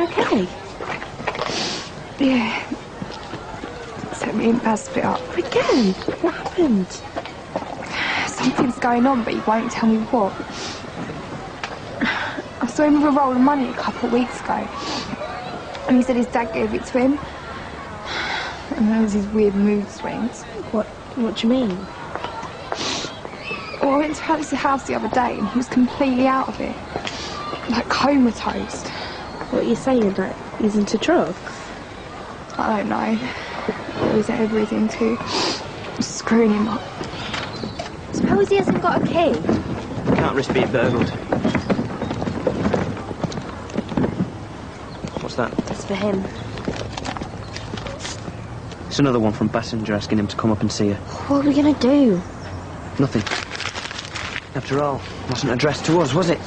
okay? Yeah. So me and Baz split up. Again? What happened? Something's going on, but he won't tell me what. I saw him with a roll of money a couple of weeks ago. And he said his dad gave it to him. And there was his weird mood swings. What do you mean? Well, I went to Alice's house the other day and he was completely out of it. Like comatose. What are you saying? Like, he's into drugs? I don't know. Whatever he's into, screwing him up. Suppose he hasn't got a key? Can't risk being burgled. What's that? It's for him. It's another one from Passenger asking him to come up and see her. What are we going to do? Nothing. After all, it wasn't addressed to us, was it?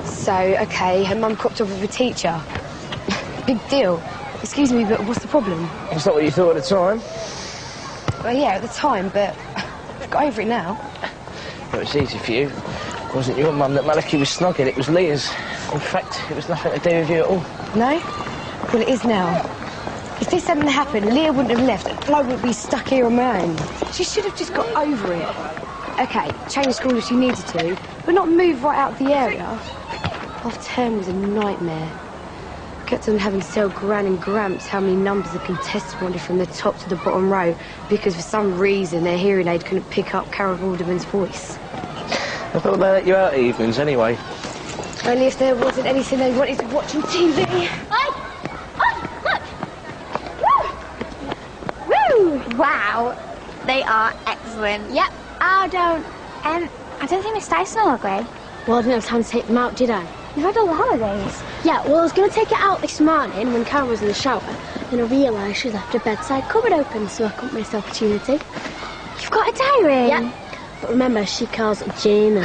So, okay, her mum cropped up with a teacher. Big deal. Excuse me, but what's the problem? It's not what you thought at the time. Well, yeah, at the time, but I've got over it now. Well, it's easy for you. It wasn't your mum that Malachi was snogging, it was Leah's. In fact, it was nothing to do with you at all. No? Well, it is now. If this hadn't happened, Leah wouldn't have left, and I would be stuck here on my own. She should have just got over it. Okay, change school if she needed to, but not move right out of the area. Half term was a nightmare. I kept on having to tell Gran and Gramps how many numbers the contestants wanted from the top to the bottom row because for some reason their hearing aid couldn't pick up Carol Alderman's voice. I thought they let you out evenings anyway. Only if there wasn't anything they wanted to watch on TV. Woo! Wow, they are excellent. Yep, I don't think Miss Dyson will agree. Well, I didn't have time to take them out, did I? You've had all the holidays. Yeah, well, I was going to take it out this morning when Karen was in the shower, then I realised she left her bedside cupboard open, so I couldn't miss the opportunity. You've got a diary? Yeah, but remember, she calls it Gina.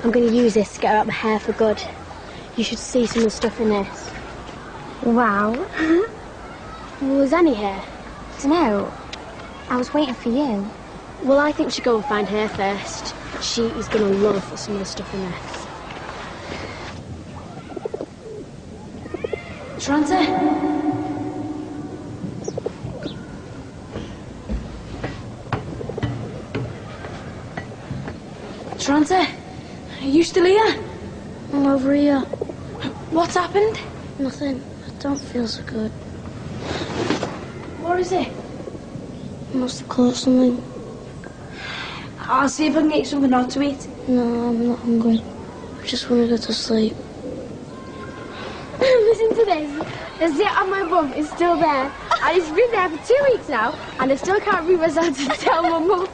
I'm going to use this to get her out my hair for good. You should see some of the stuff in this. Wow. Well, was Annie here? No, I was waiting for you. Well, I think we should go and find her first. She is going to love some of the stuff in this. Toronto? Toronto? Are you still here? I'm over here. What's happened? Nothing. I don't feel so good. What is it? I must have caught something. I'll see if I can get you something hot to eat. No, I'm not hungry. I just want to go to sleep. Listen to this. The zit on my bum is still there. And it's been there for 2 weeks now, and I still can't bring myself to tell my mum.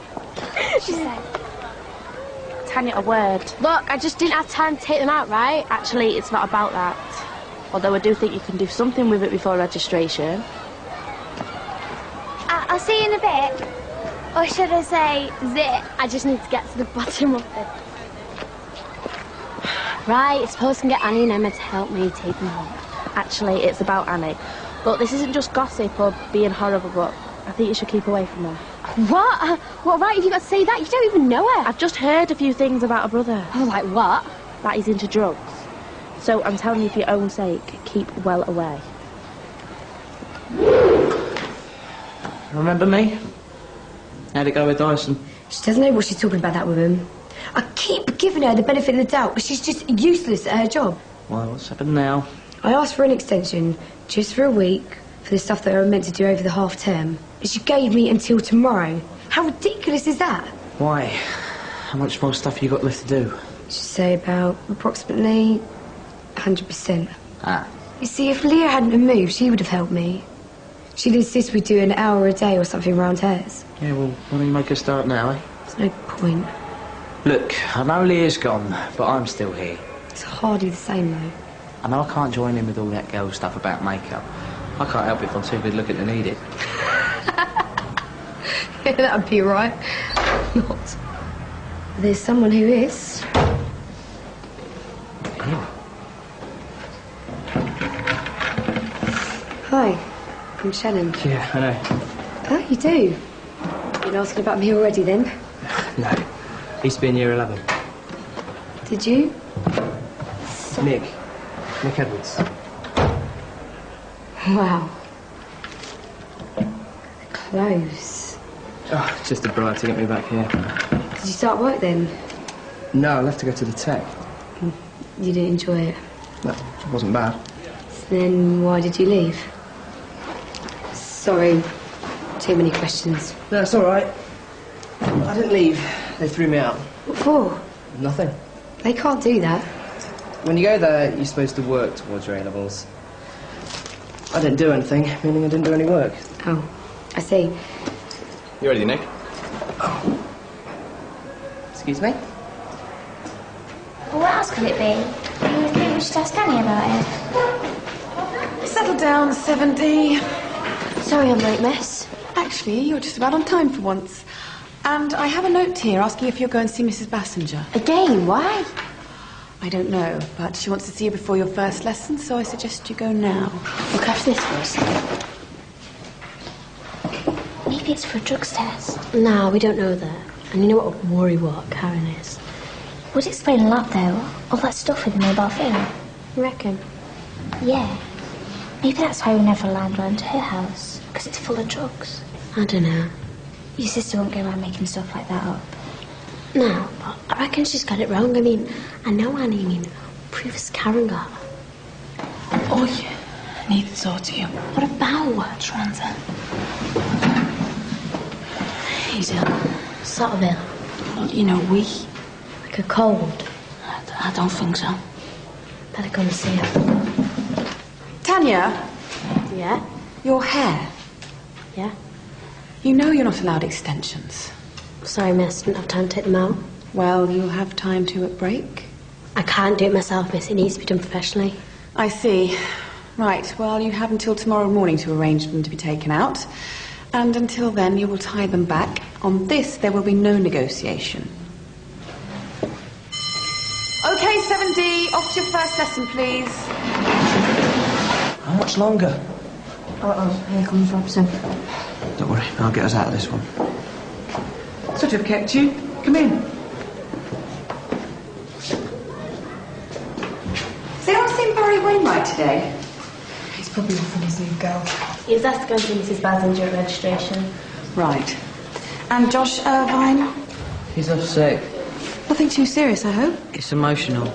She said, Tanya, a word. Look, I just didn't have time to take them out, right? Actually, it's not about that. Although I do think you can do something with it before registration. I'll see you in a bit. Or should I say, zit? I just need to get to the bottom of it. Right, I suppose I can get Annie and Emma to help me take them home. Actually, it's about Annie. But this isn't just gossip or being horrible, but I think you should keep away from her. What? What right have you got to say that? You don't even know her. I've just heard a few things about her brother. Oh, like what? That he's into drugs. So I'm telling you for your own sake, keep well away. Remember me? How'd it go with Dyson? She doesn't know what she's talking about, that woman. I keep giving her the benefit of the doubt, but she's just useless at her job. Well, what's happened now? I asked for an extension, just for a week, for the stuff that I was meant to do over the half term. And she gave me until tomorrow. How ridiculous is that? Why? How much more stuff you got left to do? She'd say about approximately 100%. Ah. You see, if Leah hadn't have moved, she would have helped me. She'd insist we do an hour a day or something around hers. Yeah, well, why don't you make a start now, eh? There's no point. Look, I know Leah's gone, but I'm still here. It's hardly the same, though. I know I can't join in with all that girl stuff about makeup. I can't help it if I'm too good looking to need it. Yeah, that'd be right. Not. There's someone who is. Hi, I'm Shannon. Yeah, I know. Oh, you do? Been asking about me already, then? No. Used to be in year 11. Did you? Nick, Nick Edwards. Wow. Close. Oh, just a bribe to get me back here. Did you start work then? No, I left to go to the tech. You didn't enjoy it? No, it wasn't bad. So then why did you leave? Sorry, too many questions. No, it's all right. I didn't leave. They threw me out. What for? Nothing. They can't do that. When you go there, you're supposed to work towards your A-levels. I didn't do anything, meaning I didn't do any work. Oh, I see. You ready, Nick? Oh. Excuse me? Well, what else could it be? Maybe we should ask Annie about it. Settle down, 7D. Sorry I'm late, miss. Actually, you're just about on time for once. And I have a note here asking if you'll go and see Mrs. Bassinger. Again, why? I don't know, but she wants to see you before your first lesson, so I suggest you go now. Look after this first. Maybe it's for a drugs test. No, we don't know that. And you know what a worry what Karen is. Would explain a lot, though. All that stuff with the mobile phone. You reckon? Yeah. Maybe that's why we never allowed her into her house, because it's full of drugs. I don't know. Your sister won't go around making stuff like that up. No, but I reckon she's got it wrong. I mean, I know Annie, proves Karen got her. Oh, yeah. Neither so do you. What about Transit. He's ill. Sort of ill. Well, you know, we... Like a cold. I don't think so. Better go and see her. Tanya, Yeah? your hair. Yeah? You know you're not allowed extensions. Sorry, miss. Didn't have time to take them out. Well, you'll have time to at break. I can't do it myself, miss. It needs to be done professionally. I see. Right, well, you have until tomorrow morning to arrange them to be taken out. And until then, you will tie them back. On this, there will be no negotiation. Okay, 7D, off to your first lesson, please. How much longer? Uh-oh, here comes Robson. Don't worry, I'll get us out of this one. Sort of kept you. Come in. Has anyone seen Barry Wainwright today? He's probably off on his new girl. He was asked to go and see Mrs. Bassinger at registration. Right. And Josh Irvine? He's off sick. Nothing too serious, I hope. It's emotional.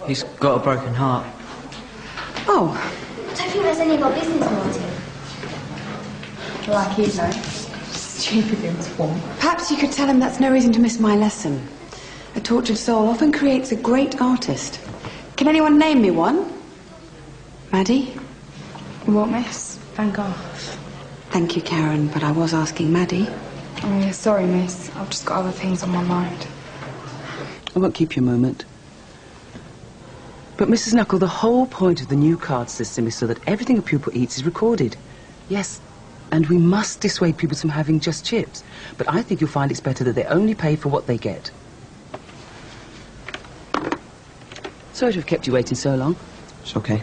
He's got a broken heart. Oh. I don't think there's any of our business, Martin. Like you know. Stupid him to form. Perhaps you could tell him that's no reason to miss my lesson. A tortured soul often creates a great artist. Can anyone name me one? Maddie? What, miss? Thank God. Thank you, Karen, but I was asking Maddie. Oh, yeah, sorry, miss. I've just got other things on my mind. I won't keep you a moment. But, Mrs. Knuckle, the whole point of the new card system is so that everything a pupil eats is recorded. Yes, and we must dissuade pupils from having just chips. But I think you'll find it's better that they only pay for what they get. Sorry to have kept you waiting so long. It's okay.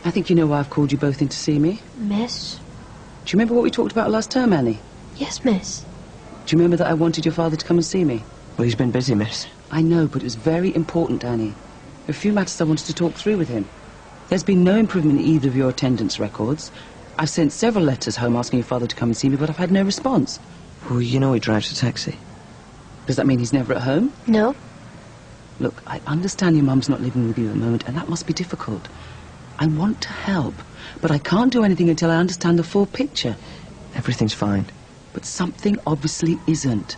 I think you know why I've called you both in to see me. Miss? Do you remember what we talked about last term, Annie? Yes, miss. Do you remember that I wanted your father to come and see me? Well, he's been busy, miss. I know, but it was very important, Annie. There are a few matters I wanted to talk through with him. There's been no improvement in either of your attendance records. I've sent several letters home asking your father to come and see me, but I've had no response. Well, you know he drives a taxi. Does that mean he's never at home? No. Look, I understand your mum's not living with you at the moment, and that must be difficult. I want to help, but I can't do anything until I understand the full picture. Everything's fine. But something obviously isn't.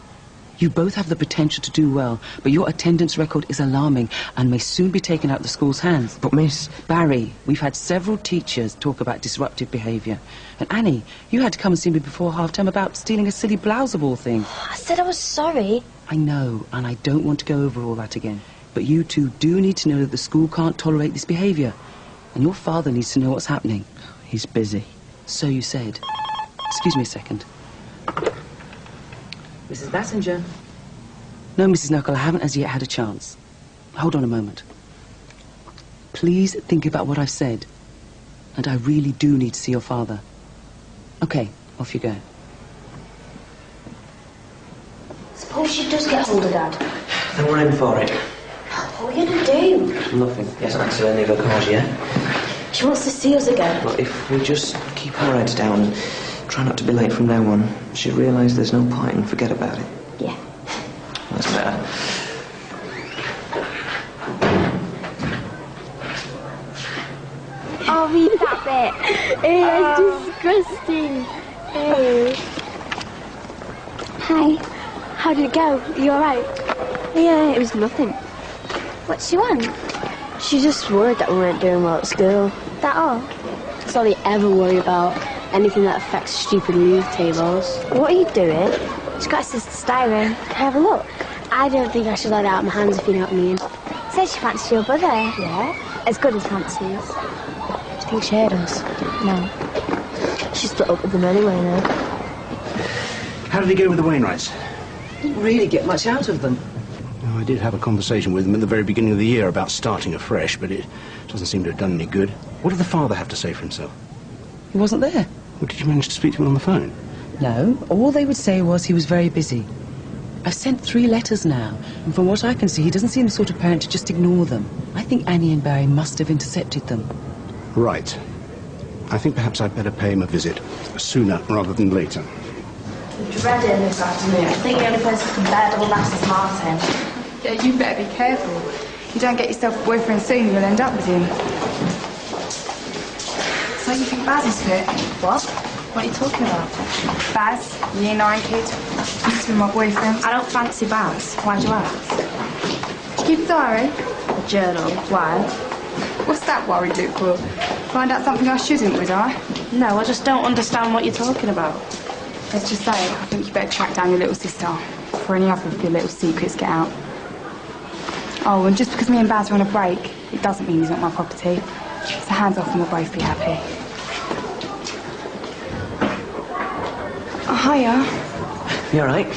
You both have the potential to do well, but your attendance record is alarming and may soon be taken out of the school's hands. But, miss... Barry, we've had several teachers talk about disruptive behaviour. And Annie, you had to come and see me before half-term about stealing a silly blouse of all things. I said I was sorry. I know, and I don't want to go over all that again. But you two do need to know that the school can't tolerate this behaviour. And your father needs to know what's happening. He's busy. So you said. Excuse me a second. Mrs. Bassinger. No, Mrs. Knuckle, I haven't as yet had a chance. Hold on a moment. Please think about what I've said. And I really do need to see your father. Okay, off you go. Suppose she does get hold of Dad. Then we're in for it. What are we going to do? Nothing. He hasn't answered any of her calls yet. She wants to see us again. Well, if we just keep our heads down and try not to be late from now on, she'll realise there's no point and forget about it. Yeah. That's better. I'll read that bit. It's disgusting. Hey. Hi. How did it go? Are you alright? Yeah, it was nothing. What she want? She's just worried that we weren't doing well at school. That all? That's all they ever worry about. Anything that affects stupid league tables. What are you doing? She's got a sister's diary. Can I have a look? I don't think I should let it out of my hands, if you know what I mean. Says she fancies your brother. Yeah? As good as fancies. Do you think she heard us? No. She split up with them anyway now. How did he go with the Wainwrights? Didn't really get much out of them. Oh, I did have a conversation with them at the very beginning of the year about starting afresh, but it doesn't seem to have done any good. What did the father have to say for himself? He wasn't there. Well, did you manage to speak to him on the phone? No, all they would say was he was very busy. I've sent 3 letters now, and from what I can see, he doesn't seem the sort of parent to just ignore them. I think Annie and Barry must have intercepted them. Right. I think perhaps I'd better pay him a visit sooner rather than later. Dreading this afternoon. I think the only person who can bear double laps is Martin. Yeah, you better be careful. If you don't get yourself a boyfriend soon, you'll end up with him. So you think Baz is fit? What? What are you talking about? Baz, year 9 kid. Used to be my boyfriend. I don't fancy Baz. Why'd you ask? Do you keep a diary? A journal. Why? What's that worry look for? Find out something I shouldn't, would I? No, I just don't understand what you're talking about. Let's just say, I think you better track down your little sister before any other of your little secrets get out. Oh, and just because me and Baz are on a break, it doesn't mean he's not my property. So hands off and we'll both be happy. Oh, hiya. You all right?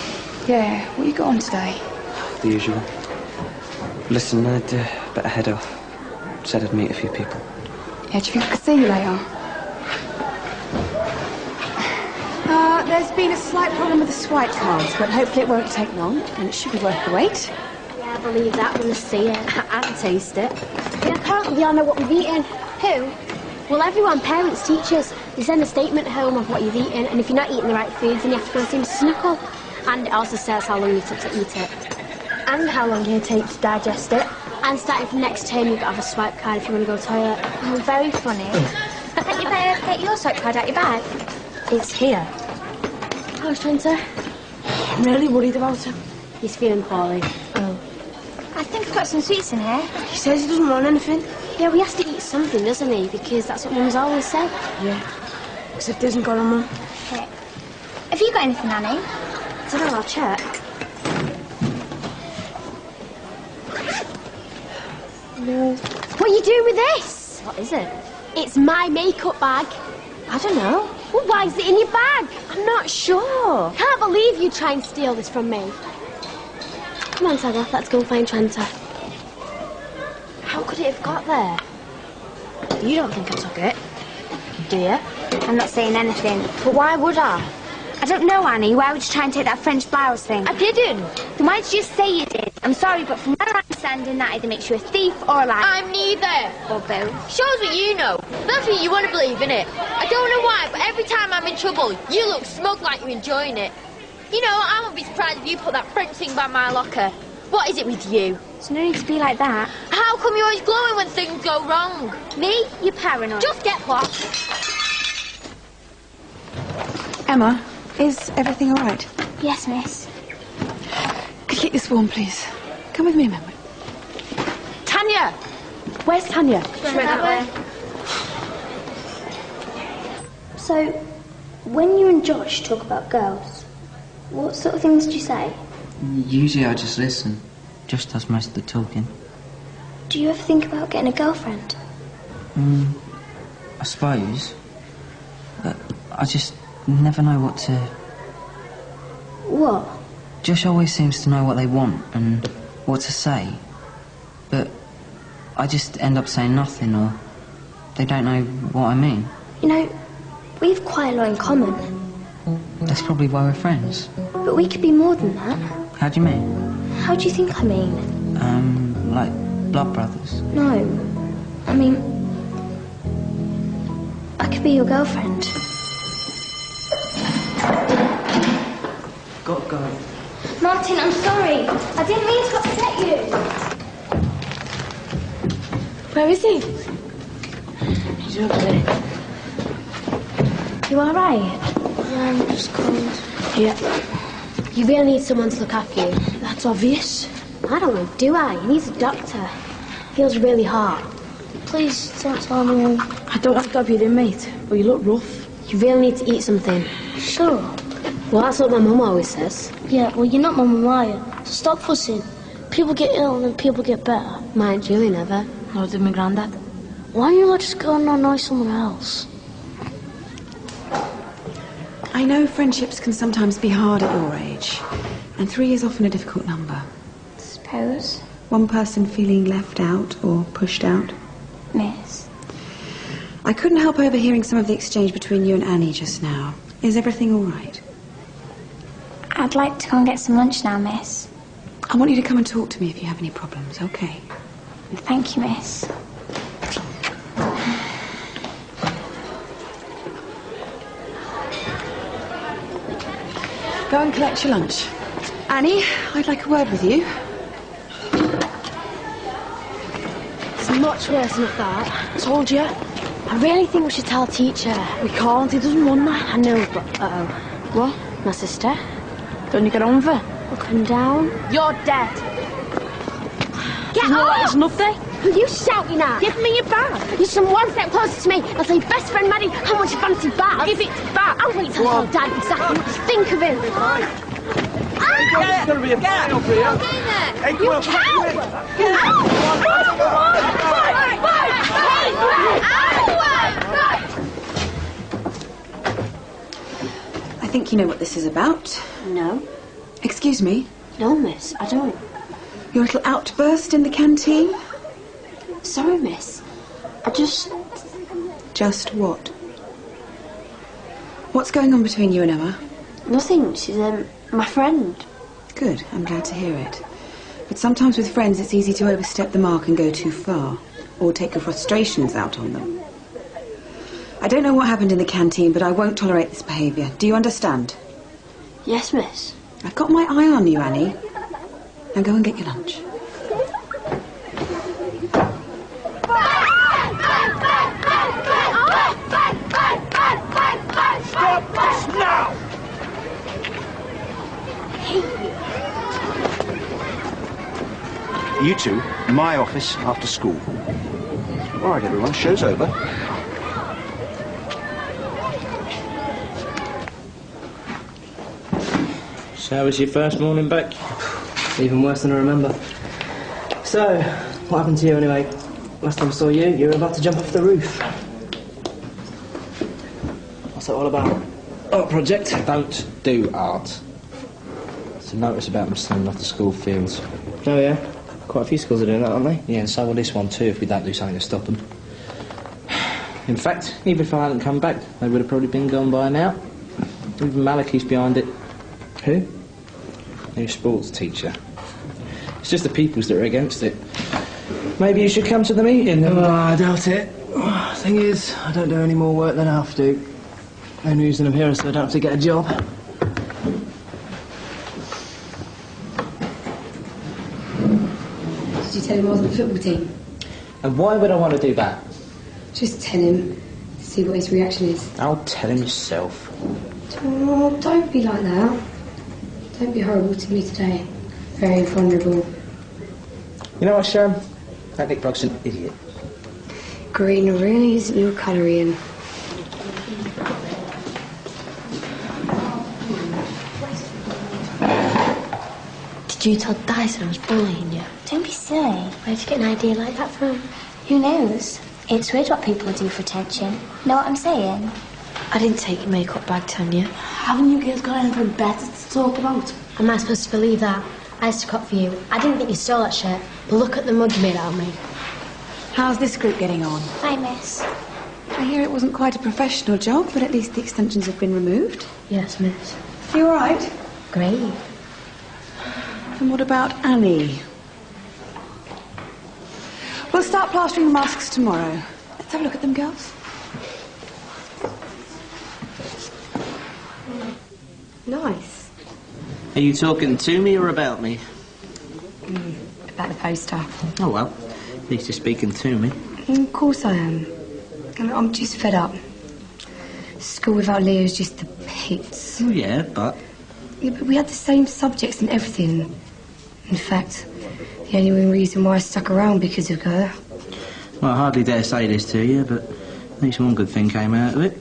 Yeah, what you got on today? The usual. Listen, I'd better head off. Said I'd meet a few people. Yeah, do you think I could see you later? There's been a slight problem with the swipe cards, but hopefully it won't take long, and it should be worth the wait. Yeah, I believe that when I see it and taste it. Yeah, apparently we all know what we've eaten. Who? Well, everyone, parents, teachers, they send a statement home of what you've eaten, and if you're not eating the right foods, then you have to go and see Mr. Snuckle. And it also says how long you took to eat it. And how long you take to digest it. And starting from next term, you've got to have a swipe card if you want to go to the toilet. Oh, very funny. I think you better get your swipe card out your bag. It's here. I was trying to... I'm really worried about him. He's feeling poorly. Oh. I think I've got some sweets in here. He says he doesn't want anything. Yeah, he has to eat something, doesn't he? Because that's what Mum's always said. Yeah. Except he hasn't got on, Mum. Okay. Have you got anything, Annie? I don't know, I'll check. No. What are you doing with this? What is it? It's my makeup bag. I don't know. Well, why is it in your bag? I'm not sure. Can't believe you try and steal this from me. Come on, Saga, let's go and find Trenta. How could it have got there? You don't think I took it, do you? I'm not saying anything. But why would I? I don't know, Annie. Why would you try and take that French blouse thing? I didn't. Then why did you say you did? I'm sorry, but from where I'm standing, that either makes you a thief or a liar. I'm neither. Or both. Shows what you know. That's what you want to believe, innit? I don't know why, but every time I'm in trouble, you look smug like you're enjoying it. You know, I won't be surprised if you put that French thing by my locker. What is it with you? There's no need to be like that. How come you're always glowing when things go wrong? Me? You're paranoid. Just get lost. Emma, is everything all right? Yes, miss. Could you keep this warm, please? Come with me a moment. Tanya! Where's Tanya? She went that way. So, when you and Josh talk about girls, what sort of things do you say? Usually I just listen. Josh does most of the talking. Do you ever think about getting a girlfriend? I suppose. But I just never know what to... What? Josh always seems to know what they want and what to say. But I just end up saying nothing, or they don't know what I mean. You know, we've quite a lot in common. That's probably why we're friends. But we could be more than that. How do you mean? How do you think I mean? Like blood brothers. No. I mean, I could be your girlfriend. Got to go. Martin, I'm sorry. I didn't mean to upset you. Where is he? He's over there. You alright? Yeah, I'm just cold. Yeah. You really need someone to look after you. That's obvious. I don't know, do I? He needs a doctor. Feels really hard. Please don't tell me. I don't want to dab you in, mate, but you look rough. You really need to eat something. Sure. Well, that's what my mum always says. Yeah, well, you're not Mum, are you? So stop fussing. People get ill and then people get better. My Aunt Julie never. Nor did my granddad. Why don't you not just go and annoy someone else? I know friendships can sometimes be hard at your age, and 3 is often a difficult number. Suppose. One person feeling left out or pushed out. Miss. I couldn't help overhearing some of the exchange between you and Annie just now. Is everything all right? I'd like to go and get some lunch now, miss. I want you to come and talk to me if you have any problems, okay? Thank you, miss. Go and collect your lunch. Annie, I'd like a word with you. It's much worse than I thought. Told you. I really think we should tell a teacher. We can't, he doesn't want that. I know, but uh-oh. What? My sister. Don't you get on with her? We'll come down. You're dead. Get You know off! that is nothing. Will you shout me now? Give me your bag. You come one step closer to me. I'll say, best friend Maddie, how much you fancy back? Give it back. I'll wait till I tell Dad exactly what you think of him. It's going to be a fight up here. Hey, come on, I think you know what this is about. No. Excuse me? No, miss, I don't. Your little outburst in the canteen? Sorry, miss. I just... Just what? What's going on between you and Emma? Nothing. She's, my friend. Good, I'm glad to hear it. But sometimes with friends it's easy to overstep the mark and go too far, or take your frustrations out on them. I don't know what happened in the canteen, but I won't tolerate this behaviour. Do you understand? Yes, miss. I've got my eye on you, Annie. Now go and get your lunch. Stop this now! You two, in my office after school. All right, everyone, show's over. So how was your first morning back? Even worse than I remember. So, what happened to you anyway? Last time I saw you, you were about to jump off the roof. What's that all about? Art project? Don't do art. It's a notice about them standing off the school fields. Oh yeah? Quite a few schools are doing that, aren't they? Yeah, and so will this one too if we don't do something to stop them. In fact, even if I hadn't come back, they would have probably been gone by now. Even Malachi's behind it. Who? New sports teacher. It's just the pupils that are against it. Maybe you should come to the meeting. Oh, I doubt it. Thing is, I don't do any more work than I have to. The only reason I'm here is so I don't have to get a job. Did you tell him I was on the football team? And why would I want to do that? Just tell him, see what his reaction is. I'll tell him yourself. Oh, don't be like that. Don't be horrible to me today. Very vulnerable. You know what, Sharon? That Nick Brock's an idiot. Green really isn't your colour, Ian. Did you tell Dyson I was bullying you? Don't be silly. Where'd you get an idea like that from? Who knows? It's weird what people do for attention. Know what I'm saying? I didn't take your makeup bag, Tanya. Haven't you kids got anything better to talk about? Am I supposed to believe that? I used to cook for you. I didn't think you stole that shirt, but look at the mug you made out of me. How's this group getting on? Hi, miss. I hear it wasn't quite a professional job, but at least the extensions have been removed. Yes, miss. You all right? Great. And what about Annie? start plastering the masks tomorrow. Let's have a look at them, girls. Nice. Are you talking to me or about me? About the poster. Oh, well, at least you're speaking to me. Of course I am. I'm just fed up. School without Leah is just the pits. Oh, yeah, but... Yeah, but we had the same subjects and everything. In fact, the only reason why I stuck around because of her. Well, I hardly dare say this to you, but at least one good thing came out of it.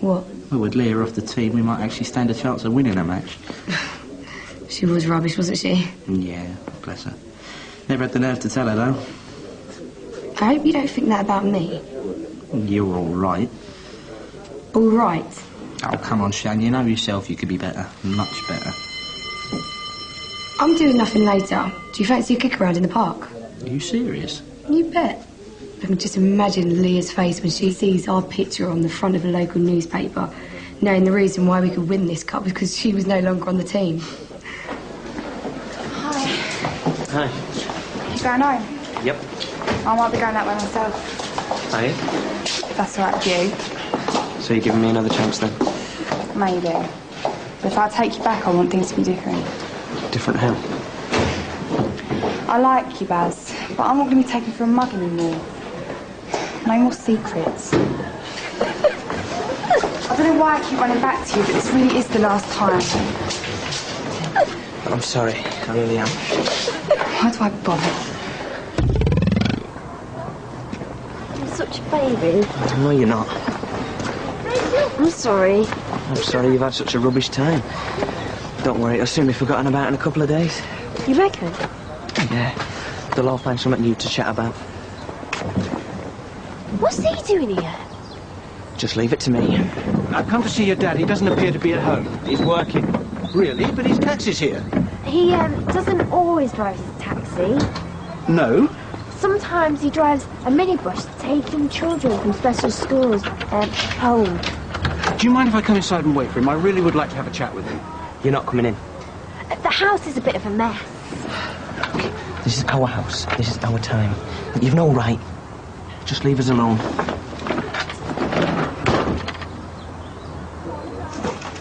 What? Well, with Leah off the team, we might actually stand a chance of winning a match. She was rubbish, wasn't she? Yeah, bless her. Never had the nerve to tell her, though. I hope you don't think that about me. You're all right. All right? Oh, come on, Shan, you know yourself you could be better. Much better. I'm doing nothing later. Do you fancy a kick around in the park? Are you serious? You bet. I can just imagine Leah's face when she sees our picture on the front of a local newspaper, knowing the reason why we could win this cup was because she was no longer on the team. Hi. Hi. You going home? Yep. I might be going that way myself. Are you? If that's all right with you. So you're giving me another chance, then? Maybe. But if I take you back, I want things to be different. Different how? I like you, Baz, but I'm not going to be taken for a mug anymore. No more secrets. I don't know why I keep running back to you, but this really is the last time. I'm sorry, I really am. Why do I bother? You're such a baby. No, you're not. I'm sorry. I'm sorry you've had such a rubbish time. Don't worry, it'll soon be forgotten about in a couple of days. You reckon? Yeah, they'll all find something new to chat about. What's he doing here? Just leave it to me. I've come to see your dad. He doesn't appear to be at home. He's working. Really? But his taxi's here. He doesn't always drive his taxi. No? Sometimes he drives a minibus taking children from special schools home. Do you mind if I come inside and wait for him? I really would like to have a chat with him. You're not coming in. The house is a bit of a mess. Okay, this is our house. This is our time. You've no right. Just leave us alone.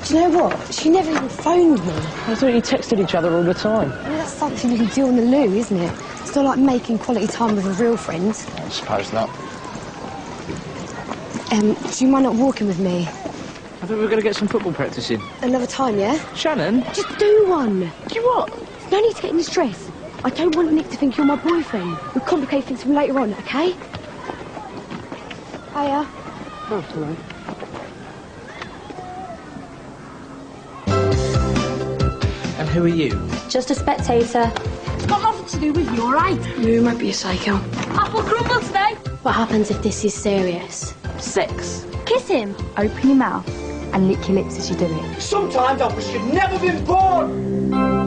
Do you know what? She never even phoned me. I thought you texted each other all the time. Well, that's something you can do on the loo, isn't it? It's not like making quality time with a real friend. I suppose not. Do you mind not walking with me? I thought we were going to get some football practice in. Another time, yeah? Shannon? Just do one. Do what? No need to get in this dress. I don't want Nick to think you're my boyfriend. We'll complicate things from later on, okay? Hiya. Oh, hello. And who are you? Just a spectator. It's got nothing to do with you, all right? You might be a psycho. Apple crumble today. What happens if this is serious? Sex. Kiss him. Open your mouth and lick your lips as you do it. Sometimes I wish you'd never been born!